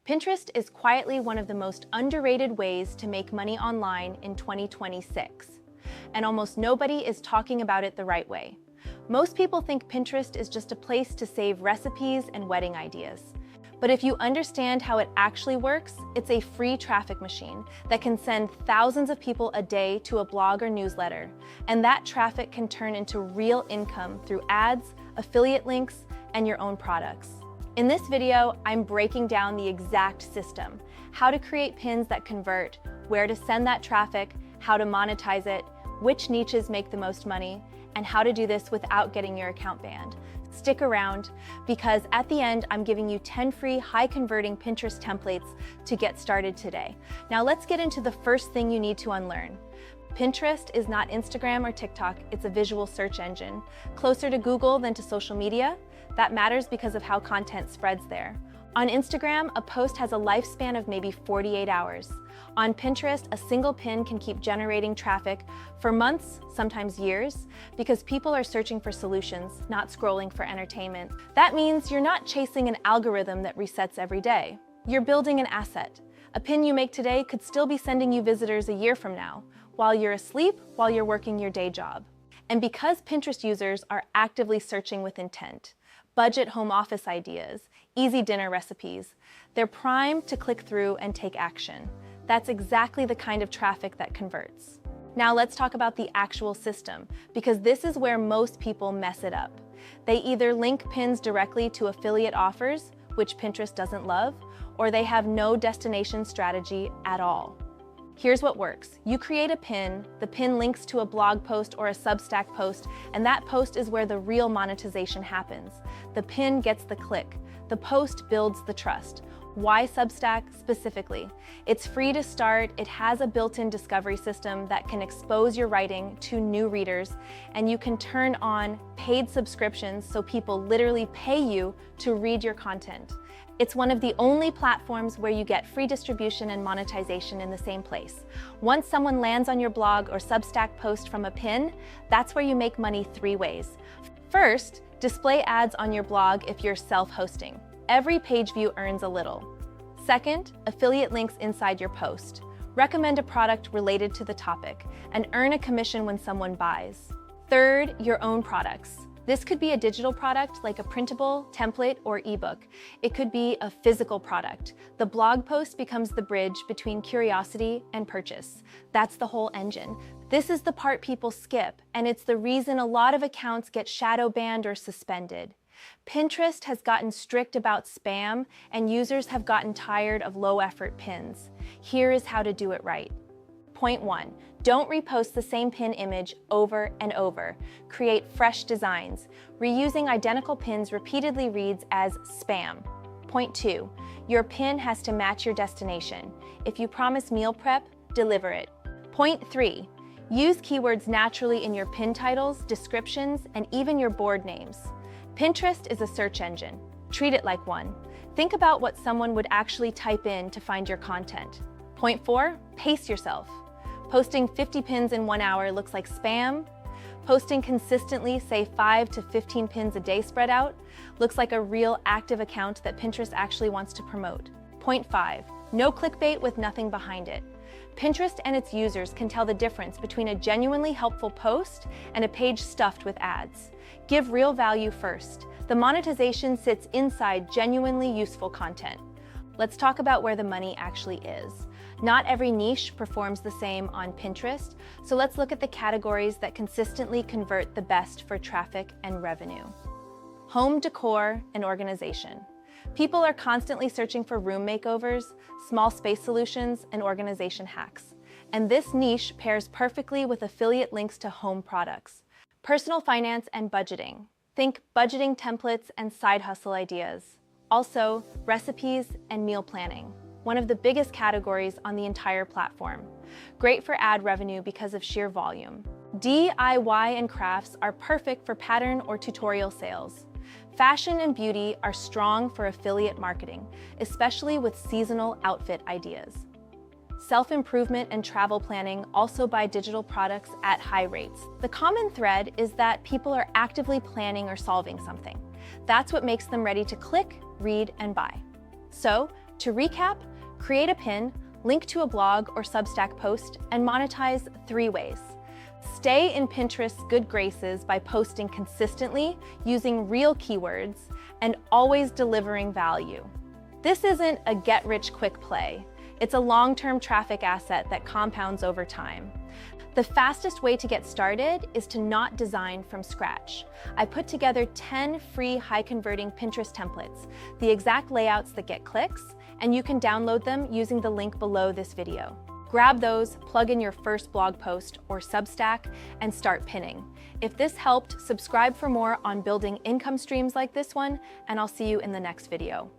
Pinterest is quietly one of the most underrated ways to make money online in 2026. And almost nobody is talking about it the right way. Most people think Pinterest is just a place to save recipes and wedding ideas. But if you understand how it actually works, it's a free traffic machine that can send thousands of people a day to a blog or newsletter. And that traffic can turn into real income through ads, affiliate links, and your own products. In this video, I'm breaking down the exact system, how to create pins that convert, where to send that traffic, how to monetize it, which niches make the most money, and how to do this without getting your account banned. Stick around, because at the end, I'm giving you 10 free high-converting Pinterest templates to get started today. Now let's get into the first thing you need to unlearn. Pinterest is not Instagram or TikTok, it's a visual search engine. Closer to Google than to social media. That matters because of how content spreads there. On Instagram, a post has a lifespan of maybe 48 hours. On Pinterest, a single pin can keep generating traffic for months, sometimes years, because people are searching for solutions, not scrolling for entertainment. That means you're not chasing an algorithm that resets every day. You're building an asset. A pin you make today could still be sending you visitors a year from now, while you're asleep, while you're working your day job. And because Pinterest users are actively searching with intent, budget home office ideas, easy dinner recipes, they're primed to click through and take action. That's exactly the kind of traffic that converts. Now let's talk about the actual system, because this is where most people mess it up. They either link pins directly to affiliate offers, which Pinterest doesn't love, or they have no destination strategy at all. Here's what works. You create a pin, the pin links to a blog post or a Substack post, and that post is where the real monetization happens. The pin gets the click. The post builds the trust. Why Substack specifically? It's free to start, it has a built-in discovery system that can expose your writing to new readers, and you can turn on paid subscriptions so people literally pay you to read your content. It's one of the only platforms where you get free distribution and monetization in the same place. Once someone lands on your blog or Substack post from a pin, that's where you make money 3 ways. First, display ads on your blog if you're self-hosting. Every page view earns a little. Second, affiliate links inside your post. Recommend a product related to the topic and earn a commission when someone buys. Third, your own products. This could be a digital product like a printable, template, or ebook. It could be a physical product. The blog post becomes the bridge between curiosity and purchase. That's the whole engine. This is the part people skip, and it's the reason a lot of accounts get shadow banned or suspended. Pinterest has gotten strict about spam, and users have gotten tired of low-effort pins. Here is how to do it right. Point 1. Don't repost the same pin image over and over. Create fresh designs. Reusing identical pins repeatedly reads as spam. Point 2. Your pin has to match your destination. If you promise meal prep, deliver it. Point 3. Use keywords naturally in your pin titles, descriptions, and even your board names. Pinterest is a search engine. Treat it like one. Think about what someone would actually type in to find your content. Point 4. Pace yourself. Posting 50 pins in 1 hour looks like spam. Posting consistently, say 5 to 15 pins a day spread out, looks like a real active account that Pinterest actually wants to promote. Point 5. No clickbait with nothing behind it. Pinterest and its users can tell the difference between a genuinely helpful post and a page stuffed with ads. Give real value first. The monetization sits inside genuinely useful content. Let's talk about where the money actually is. Not every niche performs the same on Pinterest, so let's look at the categories that consistently convert the best for traffic and revenue. Home decor and organization. People are constantly searching for room makeovers, small space solutions, and organization hacks. And this niche pairs perfectly with affiliate links to home products. Personal finance and budgeting. Think budgeting templates and side hustle ideas. Also, recipes and meal planning, one of the biggest categories on the entire platform. Great for ad revenue because of sheer volume. DIY and crafts are perfect for pattern or tutorial sales. Fashion and beauty are strong for affiliate marketing, especially with seasonal outfit ideas. Self-improvement and travel planning also buy digital products at high rates. The common thread is that people are actively planning or solving something. That's what makes them ready to click, read, and buy. So, To recap, create a pin, link to a blog or Substack post, and monetize 3 ways. Stay in Pinterest's good graces by posting consistently, using real keywords, and always delivering value. This isn't a get-rich-quick play. It's a long-term traffic asset that compounds over time. The fastest way to get started is to not design from scratch. I put together 10 free high-converting Pinterest templates, the exact layouts that get clicks, and you can download them using the link below this video. Grab those, plug in your first blog post or Substack, and start pinning. If this helped, subscribe for more on building income streams like this one, and I'll see you in the next video.